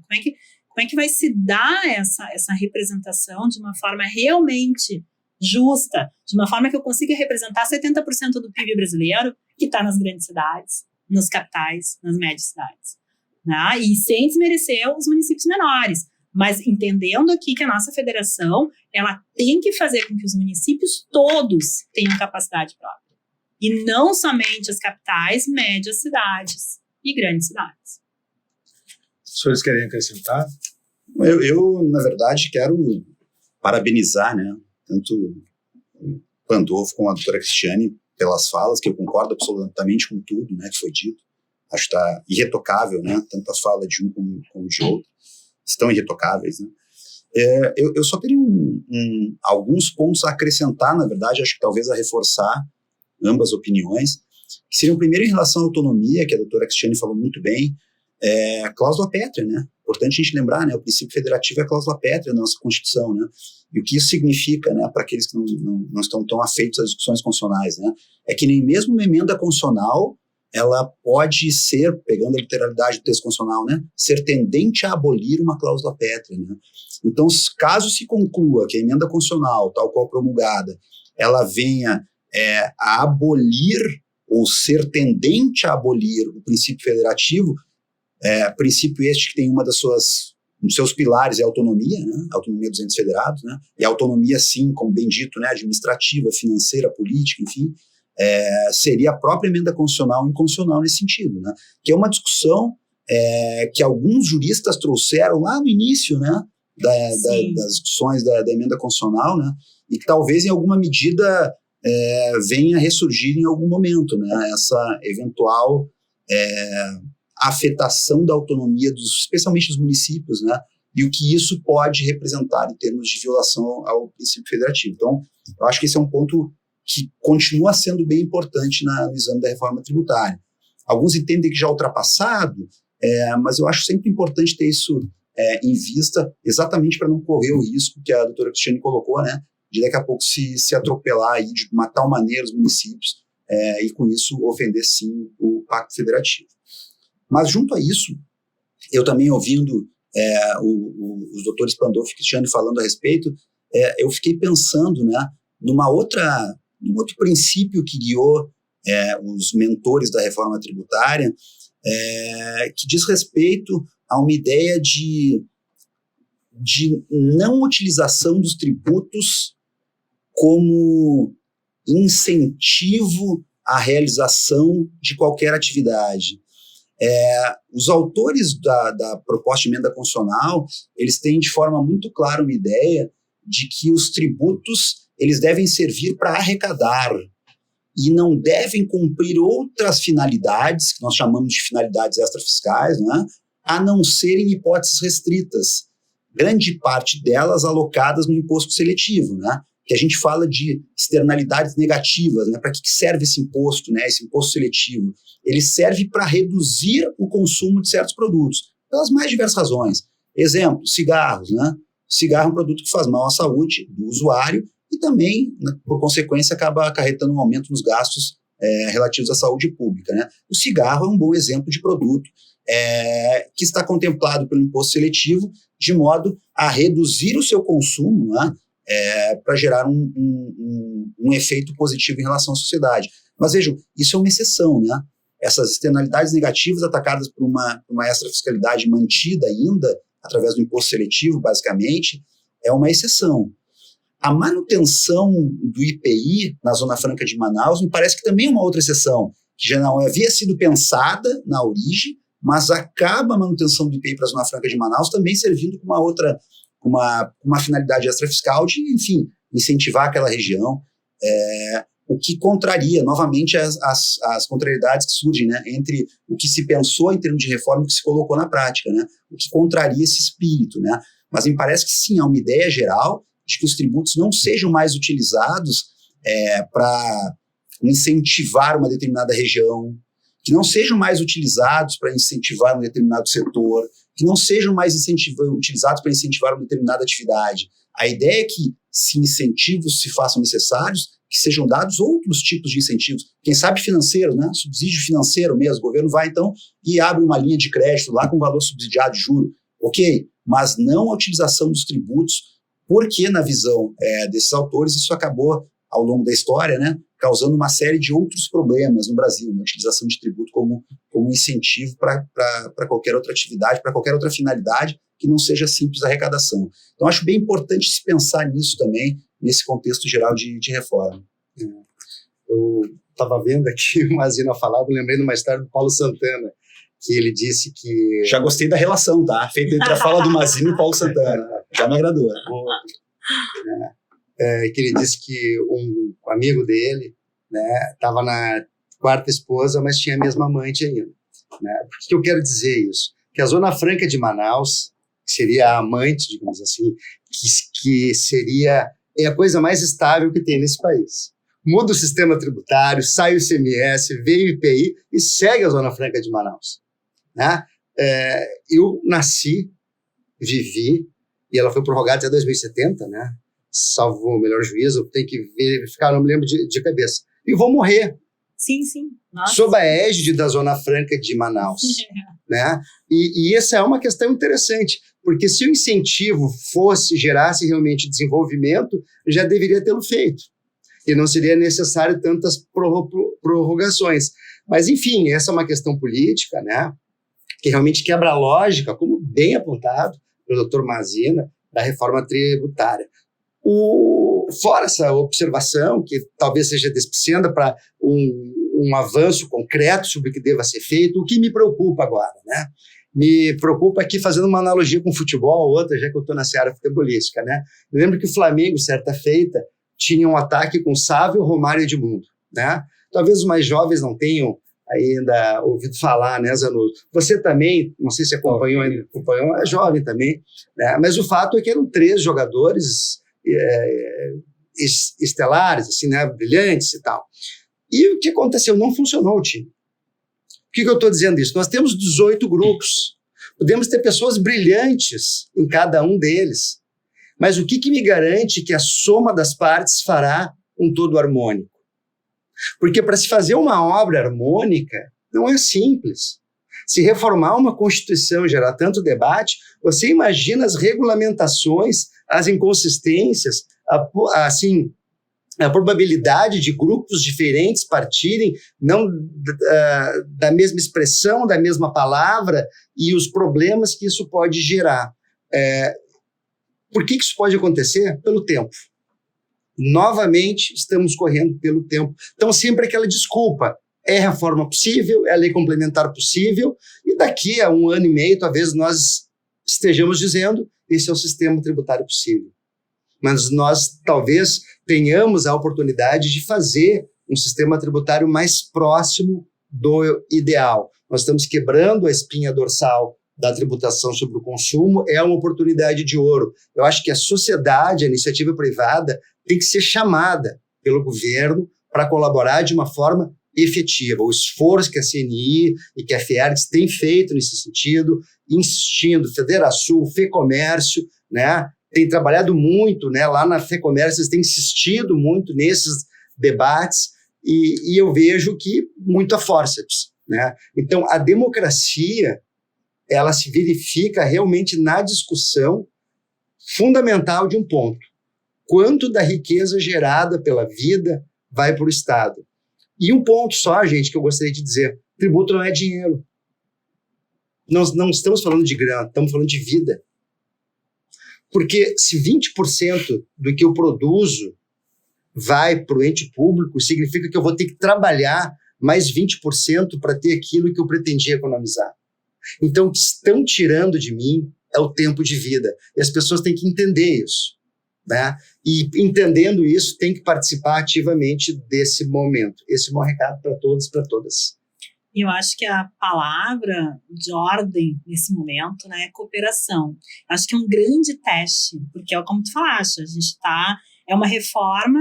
Como é que vai se dar essa representação de uma forma realmente justa, de uma forma que eu consiga representar 70% do PIB brasileiro que está nas grandes cidades, nas capitais, nas médias cidades, né? E sem desmerecer os municípios menores, mas entendendo aqui que a nossa federação, ela tem que fazer com que os municípios todos tenham capacidade própria, e não somente as capitais, médias cidades e grandes cidades. Os senhores querem acrescentar? Eu, na verdade, quero parabenizar, né, tanto o Pandolfo como a doutora Cristiane pelas falas, que eu concordo absolutamente com tudo, né, que foi dito. Acho que está irretocável, né, tanto a fala de um como de outro. Estão irretocáveis, né. Eu só teria alguns pontos a acrescentar, na verdade, acho que talvez a reforçar ambas opiniões, que seriam, primeiro, em relação à autonomia, que a doutora Cristiane falou muito bem, a cláusula pétrea, né? Importante a gente lembrar, né? O princípio federativo é a cláusula pétrea da nossa Constituição, né? E o que isso significa, né? Para aqueles que não estão tão afeitos às discussões constitucionais, né? É que nem mesmo uma emenda constitucional, ela pode ser, pegando a literalidade do texto constitucional, né? Ser tendente a abolir uma cláusula pétrea, né? Então, caso se conclua que a emenda constitucional, tal qual promulgada, ela venha a abolir ou ser tendente a abolir o princípio federativo, princípio este que tem um dos seus pilares é a autonomia, né? A autonomia dos entes federados, né? E a autonomia, sim, como bem dito, né? Administrativa, financeira, política, enfim, seria a própria emenda constitucional inconstitucional nesse sentido, né? Que é uma discussão que alguns juristas trouxeram lá no início, né? Das discussões da emenda constitucional, né? E que talvez em alguma medida venha a ressurgir em algum momento, né? Essa eventual afetação da autonomia especialmente dos municípios, né? E o que isso pode representar em termos de violação ao princípio federativo. Então, eu acho que esse é um ponto que continua sendo bem importante no exame da reforma tributária. Alguns entendem que já é ultrapassado, mas eu acho sempre importante ter isso em vista, exatamente para não correr o risco que a doutora Cristiane colocou, né? De daqui a pouco se atropelar aí de uma tal maneira os municípios e com isso ofender sim o Pacto Federativo. Mas junto a isso, eu também ouvindo os doutores Pandolfo e Cristiane falando a respeito, eu fiquei pensando, né, num outro princípio que guiou os mentores da reforma tributária, que diz respeito a uma ideia de não utilização dos tributos como incentivo à realização de qualquer atividade. Os autores da proposta de emenda constitucional, eles têm de forma muito clara uma ideia de que os tributos eles devem servir para arrecadar e não devem cumprir outras finalidades, que nós chamamos de finalidades extrafiscais, né, a não serem hipóteses restritas, grande parte delas alocadas no imposto seletivo, né, que a gente fala de externalidades negativas, né, para que serve esse imposto, né, esse imposto seletivo? Ele serve para reduzir o consumo de certos produtos, pelas mais diversas razões. Exemplo, cigarros, né? Cigarro é um produto que faz mal à saúde do usuário e também, né, por consequência, acaba acarretando um aumento nos gastos relativos à saúde pública, né? O cigarro é um bom exemplo de produto que está contemplado pelo imposto seletivo de modo a reduzir o seu consumo, né, para gerar um efeito positivo em relação à sociedade. Mas vejam, isso é uma exceção, né? Essas externalidades negativas atacadas por uma extrafiscalidade mantida ainda, através do imposto seletivo, basicamente, é uma exceção. A manutenção do IPI na Zona Franca de Manaus me parece que também é uma outra exceção, que já não havia sido pensada na origem, mas acaba a manutenção do IPI para a Zona Franca de Manaus também servindo com uma finalidade extrafiscal de, enfim, incentivar aquela região, o que contraria, novamente, as contrariedades que surgem, né, entre o que se pensou em termos de reforma e o que se colocou na prática, né, o que contraria esse espírito, né. Mas me parece que sim, há uma ideia geral de que os tributos não sejam mais utilizados para incentivar uma determinada região, que não sejam mais utilizados para incentivar um determinado setor, que não sejam mais utilizados para incentivar uma determinada atividade. A ideia é que, se incentivos se façam necessários, que sejam dados outros tipos de incentivos, quem sabe financeiro, né? Subsídio financeiro mesmo, o governo vai então e abre uma linha de crédito lá com valor subsidiado de juro, ok, mas não a utilização dos tributos, porque na visão desses autores isso acabou, ao longo da história, né, causando uma série de outros problemas no Brasil, a utilização de tributo como incentivo para qualquer outra atividade, para qualquer outra finalidade que não seja simples arrecadação. Então, acho bem importante se pensar nisso também, nesse contexto geral de reforma. Eu estava vendo aqui o Mazina falar, eu lembrei de uma história do Paulo Santana, que ele disse que... Já gostei da relação, tá? Feita entre a fala do Mazina e o Paulo Santana. Já me agradou. Que ele disse que um amigo dele, né, estava na quarta esposa, mas tinha a mesma amante ainda. Né? Por que eu quero dizer isso? Que a Zona Franca de Manaus, que seria a amante, digamos assim, que seria a coisa mais estável que tem nesse país. Muda o sistema tributário, sai o ICMS, vem o IPI e segue a Zona Franca de Manaus. Né? Eu nasci, vivi, e ela foi prorrogada até 2070, né? Salvo o melhor juízo, tem que verificar, não me lembro de cabeça. E vou morrer. Sim, sim. Nossa. Sob a égide da Zona Franca de Manaus. Né? E essa é uma questão interessante, porque se o incentivo gerasse realmente desenvolvimento, já deveria tê-lo feito. E não seria necessário tantas prorrogações. Mas, enfim, essa é uma questão política, né? Que realmente quebra a lógica, como bem apontado pelo Dr. Mazina, da reforma tributária. Fora essa observação, que talvez seja despicenda para um avanço concreto sobre o que deva ser feito, o que me preocupa agora, né? Me preocupa aqui, fazendo uma analogia com futebol, outra, já que eu estou na seara futebolística, né? Eu lembro que o Flamengo, certa feita, tinha um ataque com Sávio, Romário e Edmundo, né? Talvez os mais jovens não tenham ainda ouvido falar, né, Zanotto? Você também, não sei se acompanhou, é jovem também, né? Mas o fato é que eram 3 jogadores estelares, assim, né, brilhantes e tal. E o que aconteceu? Não funcionou o time. Por que eu estou dizendo isso? Nós temos 18 grupos. Podemos ter pessoas brilhantes em cada um deles. Mas o que me garante que a soma das partes fará um todo harmônico? Porque para se fazer uma obra harmônica, não é simples. Se reformar uma Constituição, gerar tanto debate, você imagina as regulamentações, as inconsistências, a probabilidade de grupos diferentes partirem não da mesma expressão, da mesma palavra, e os problemas que isso pode gerar. Por que isso pode acontecer? Pelo tempo. Novamente, estamos correndo pelo tempo. Então, sempre aquela desculpa. É reforma possível, é lei complementar possível, e daqui a 1 ano e meio, talvez nós estejamos dizendo esse é o sistema tributário possível. Mas nós talvez tenhamos a oportunidade de fazer um sistema tributário mais próximo do ideal. Nós estamos quebrando a espinha dorsal da tributação sobre o consumo, é uma oportunidade de ouro. Eu acho que a sociedade, a iniciativa privada, tem que ser chamada pelo governo para colaborar de uma forma efetiva. O esforço que a CNI e que a Fiergs têm feito nesse sentido, insistindo, Federação, FEComércio, né, tem trabalhado muito, né, lá na FEComércio, eles têm insistido muito nesses debates e eu vejo que muito a fórceps, né? Então, a democracia, ela se verifica realmente na discussão fundamental de um ponto. Quanto da riqueza gerada pela vida vai para o Estado? E um ponto só, gente, que eu gostaria de dizer. Tributo não é dinheiro. Nós não estamos falando de grana, estamos falando de vida. Porque se 20% do que eu produzo vai para o ente público, significa que eu vou ter que trabalhar mais 20% para ter aquilo que eu pretendia economizar. Então, o que estão tirando de mim é o tempo de vida. E as pessoas têm que entender isso, né? E entendendo isso, tem que participar ativamente desse momento. Esse é o meu recado para todos e para todas. E eu acho que a palavra de ordem nesse momento, né, é cooperação. Acho que é um grande teste, porque é como tu falaste, a gente é uma reforma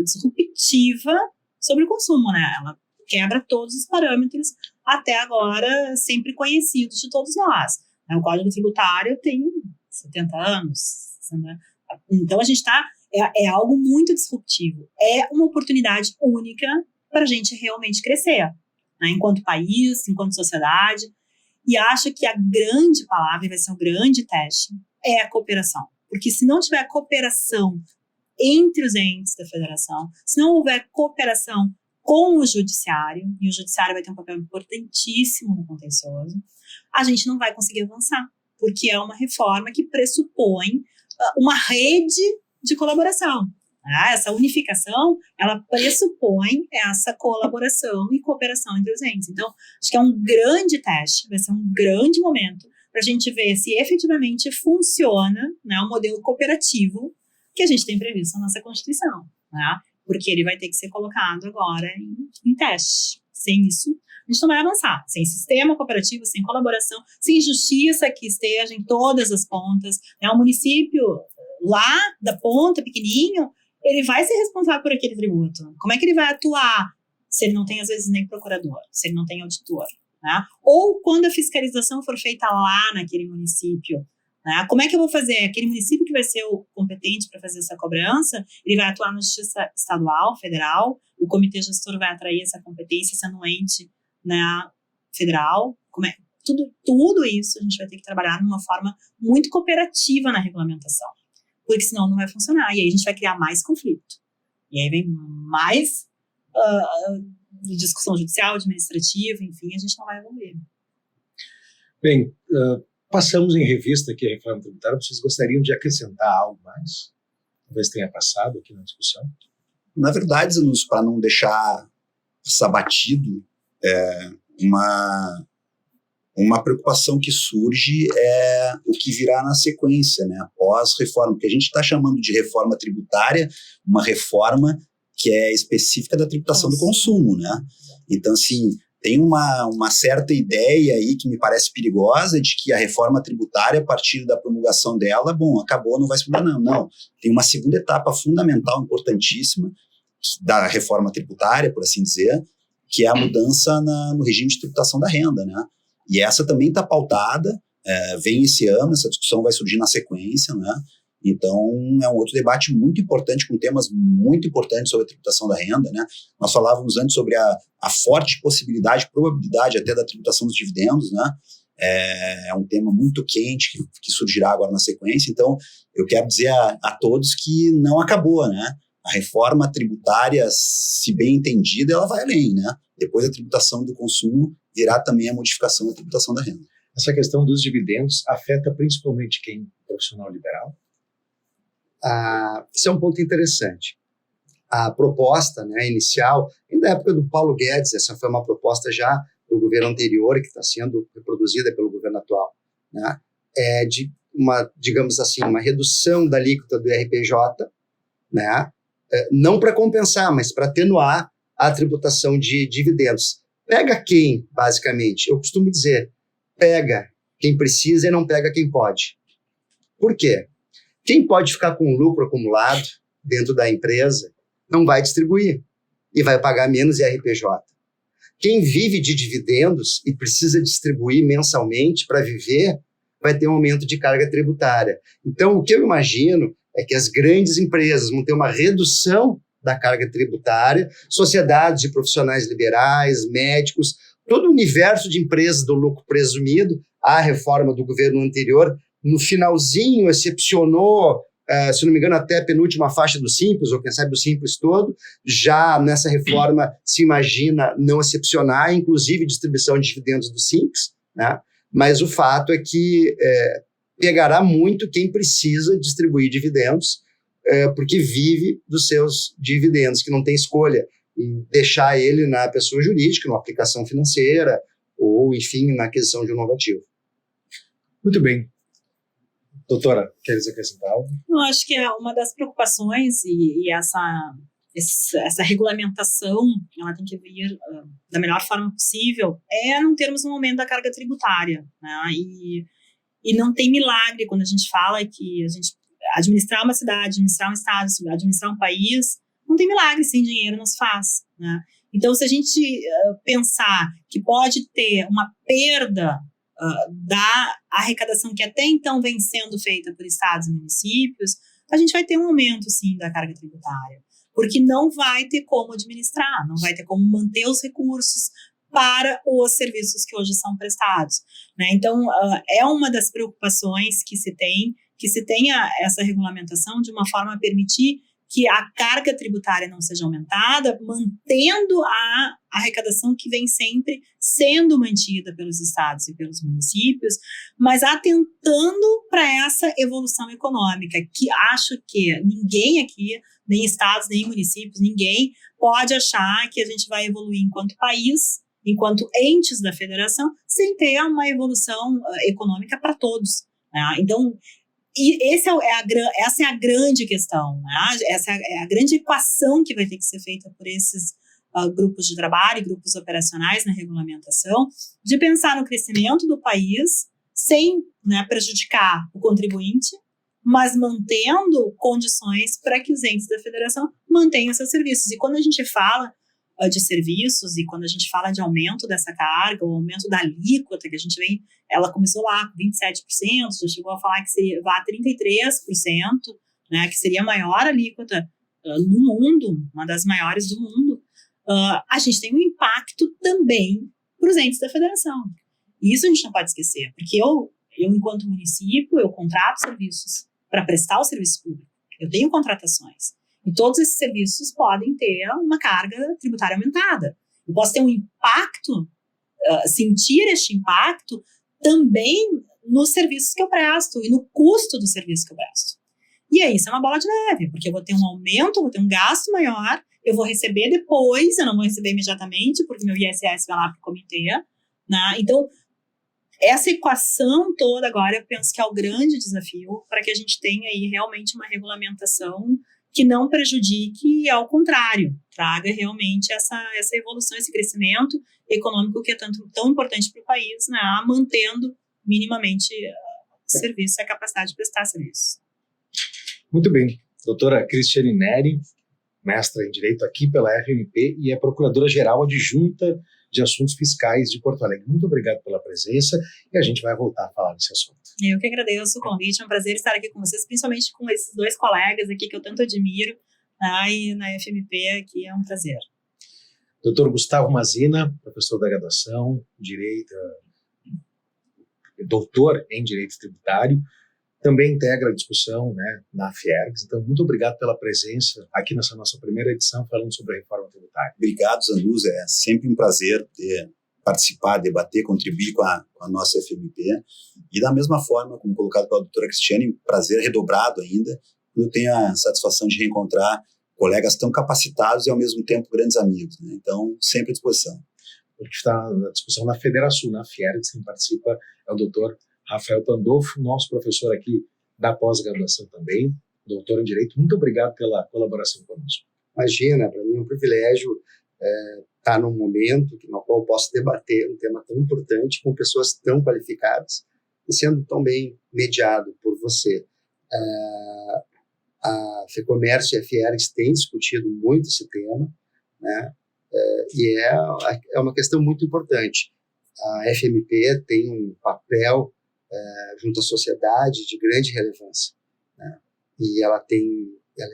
disruptiva sobre o consumo, né? Ela quebra todos os parâmetros até agora sempre conhecidos de todos nós. O Código Tributário tem 70 anos. Então, a gente está... É algo muito disruptivo. É uma oportunidade única para a gente realmente crescer, né? Enquanto país, enquanto sociedade. E acho que a grande palavra, e vai ser um grande teste, é a cooperação. Porque se não tiver cooperação entre os entes da federação, se não houver cooperação com o judiciário, e o judiciário vai ter um papel importantíssimo no contencioso, a gente não vai conseguir avançar, porque é uma reforma que pressupõe uma rede de colaboração. Essa unificação, ela pressupõe essa colaboração e cooperação entre os entes. Então, acho que é um grande teste, vai ser um grande momento para a gente ver se efetivamente funciona, né, o modelo cooperativo que a gente tem previsto na nossa Constituição, né? Porque ele vai ter que ser colocado agora em teste. Sem isso, a gente não vai avançar. Sem sistema cooperativo, sem colaboração, sem justiça que esteja em todas as pontas, né? O município lá da ponta, pequenininho, ele vai ser responsável por aquele tributo. Como é que ele vai atuar se ele não tem, às vezes, nem procurador, se ele não tem auditor, né? Ou quando a fiscalização for feita lá naquele município, né? Como é que eu vou fazer? Aquele município que vai ser o competente para fazer essa cobrança, ele vai atuar na justiça estadual, federal, o comitê gestor vai atrair essa competência sendo um ente, né, federal. Tudo isso a gente vai ter que trabalhar de uma forma muito cooperativa na regulamentação, porque senão não vai funcionar, e aí a gente vai criar mais conflito. E aí vem mais discussão judicial, administrativa, enfim, a gente não vai evoluir. Bem, passamos em revista aqui a reforma tributária. Vocês gostariam de acrescentar algo mais? Talvez tenha passado aqui na discussão. Na verdade, Zanus, para não deixar passar batido, uma preocupação que surge é o que virá na sequência, né, após reforma, porque a gente está chamando de reforma tributária uma reforma que é específica da tributação do consumo, né? Então, assim, tem uma certa ideia aí que me parece perigosa de que a reforma tributária, a partir da promulgação dela, acabou, não vai se mudar, não. Tem uma segunda etapa fundamental, importantíssima, da reforma tributária, por assim dizer, que é a mudança no regime de tributação da renda, né? E essa também está pautada, vem esse ano, essa discussão vai surgir na sequência, né? Então, é um outro debate muito importante, com temas muito importantes sobre a tributação da renda, né? Nós falávamos antes sobre a forte possibilidade, probabilidade até da tributação dos dividendos, né? É um tema muito quente que surgirá agora na sequência. Então, eu quero dizer a todos que não acabou, né? A reforma tributária, se bem entendida, ela vai além, né? Depois da tributação do consumo, virá também a modificação da tributação da renda. Essa questão dos dividendos afeta principalmente quem? O profissional liberal? Isso é um ponto interessante. A proposta, né, inicial, ainda na época do Paulo Guedes, essa foi uma proposta já do governo anterior, que está sendo reproduzida pelo governo atual, né, de digamos assim, uma redução da alíquota do RPJ, né, não para compensar, mas para atenuar a tributação de dividendos. Pega quem, basicamente? Eu costumo dizer, pega quem precisa e não pega quem pode. Por quê? Quem pode ficar com lucro acumulado dentro da empresa não vai distribuir e vai pagar menos IRPJ. Quem vive de dividendos e precisa distribuir mensalmente para viver vai ter um aumento de carga tributária. Então, o que eu imagino é que as grandes empresas vão ter uma redução da carga tributária, sociedades de profissionais liberais, médicos, todo o universo de empresas do lucro presumido, a reforma do governo anterior, no finalzinho, excepcionou, se não me engano, até a penúltima faixa do Simples, ou quem sabe o Simples todo. Já nessa reforma se imagina não excepcionar, inclusive distribuição de dividendos do Simples, né? Mas o fato é que pegará muito quem precisa distribuir dividendos, porque vive dos seus dividendos, que não tem escolha em deixar ele na pessoa jurídica, numa aplicação financeira, ou, enfim, na aquisição de um novo ativo. Muito bem. Doutora, queres acrescentar algo? Eu acho que uma das preocupações e essa regulamentação, ela tem que vir da melhor forma possível, não termos um aumento da carga tributária, né? E não tem milagre quando a gente fala que a gente administrar uma cidade, administrar um estado, administrar um país, não tem milagre, sem dinheiro não se faz, né? Então, se a gente pensar que pode ter uma perda da arrecadação que até então vem sendo feita por estados e municípios, a gente vai ter um aumento, sim, da carga tributária, porque não vai ter como administrar, não vai ter como manter os recursos para os serviços que hoje são prestados, né? Então, é uma das preocupações que se tenha essa regulamentação de uma forma a permitir que a carga tributária não seja aumentada, mantendo a arrecadação que vem sempre sendo mantida pelos estados e pelos municípios, mas atentando para essa evolução econômica, que acho que ninguém aqui, nem estados, nem municípios, ninguém pode achar que a gente vai evoluir enquanto país, enquanto entes da federação, sem ter uma evolução econômica para todos, né? Então, essa é a grande questão, né? Essa é a grande equação que vai ter que ser feita por esses grupos de trabalho, grupos operacionais na regulamentação, de pensar no crescimento do país sem, né, prejudicar o contribuinte, mas mantendo condições para que os entes da federação mantenham seus serviços. E quando a gente fala de serviços e quando a gente fala de aumento dessa carga, o aumento da alíquota, que a gente vem, ela começou lá com 27%, já chegou a falar que seria a 33%, né, que seria a maior alíquota no mundo, uma das maiores do mundo. A gente tem um impacto também para os entes da federação. E isso a gente não pode esquecer, porque eu enquanto município, eu contrato serviços para prestar o serviço público. Eu tenho contratações. E todos esses serviços podem ter uma carga tributária aumentada. Eu posso ter um impacto, sentir este impacto também nos serviços que eu presto e no custo do serviço que eu presto. E aí isso é uma bola de neve, porque eu vou ter um aumento, eu vou ter um gasto maior, eu vou receber depois, eu não vou receber imediatamente, porque meu ISS vai lá para o comitê, né? Então, essa equação toda agora, eu penso que é o grande desafio para que a gente tenha aí realmente uma regulamentação que não prejudique, ao contrário, traga realmente essa evolução, esse crescimento econômico que é tão importante para o país, né, mantendo minimamente o serviço e a capacidade de prestar serviços. Muito bem. Doutora Cristiane Neri, mestra em Direito aqui pela FMP e é Procuradora-Geral Adjunta de Assuntos Fiscais de Porto Alegre. Muito obrigado pela presença e a gente vai voltar a falar desse assunto. Eu que agradeço o convite, é um prazer estar aqui com vocês, principalmente com esses dois colegas aqui que eu tanto admiro, e na FMP aqui é um prazer. Doutor Gustavo Mazina, professor da graduação, doutor em Direito Tributário, também integra a discussão, né, na Fiergs. Então, muito obrigado pela presença aqui nessa nossa primeira edição falando sobre a reforma tributária. Obrigado, Zanus. É sempre um prazer participar, debater, contribuir com a nossa FMP. E da mesma forma, como colocado pela doutora Cristiane, prazer redobrado ainda, eu tenho a satisfação de reencontrar colegas tão capacitados e, ao mesmo tempo, grandes amigos, né? Então, sempre à disposição. A gente está na discussão na Federação, na Fiergs, quem participa é o doutor Rafael Pandolfo, nosso professor aqui da pós-graduação também, doutor em Direito. Muito obrigado pela colaboração conosco. Imagina, para mim é um privilégio estar num momento no qual eu posso debater um tema tão importante com pessoas tão qualificadas e sendo tão bem mediado por você. A FEComércio e a Fiergs têm discutido muito esse tema, né? E é uma questão muito importante. A FMP tem um papel junto à sociedade de grande relevância, né? E ela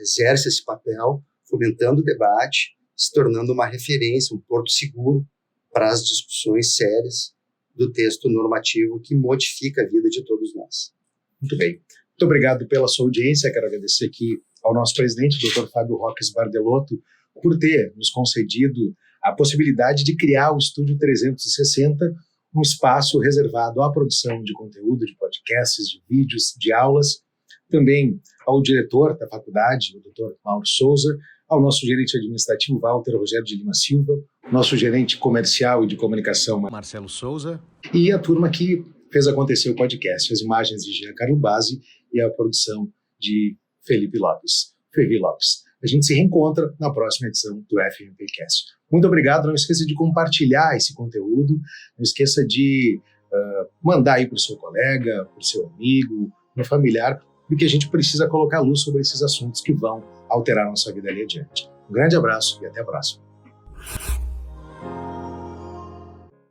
exerce esse papel fomentando o debate, se tornando uma referência, um porto seguro para as discussões sérias do texto normativo que modifica a vida de todos nós. Muito bem. Muito obrigado pela sua audiência. Quero agradecer aqui ao nosso presidente, o Dr. Fábio Roques Bardelotto, por ter nos concedido a possibilidade de criar o Estúdio 360, um espaço reservado à produção de conteúdo, de podcasts, de vídeos, de aulas. Também ao diretor da faculdade, o Dr. Mauro Souza, ao nosso gerente administrativo, Walter Rogério de Lima Silva, nosso gerente comercial e de comunicação, Marcelo Souza, e a turma que fez acontecer o podcast, as imagens de Giancarlo Bazzi e a produção de Ferri Lopes. A gente se reencontra na próxima edição do FMPcast. Muito obrigado, não esqueça de compartilhar esse conteúdo, não esqueça de mandar aí para o seu colega, para o seu amigo, para o familiar, porque a gente precisa colocar luz sobre esses assuntos que vão alterar a nossa vida ali adiante. Um grande abraço e até a próxima.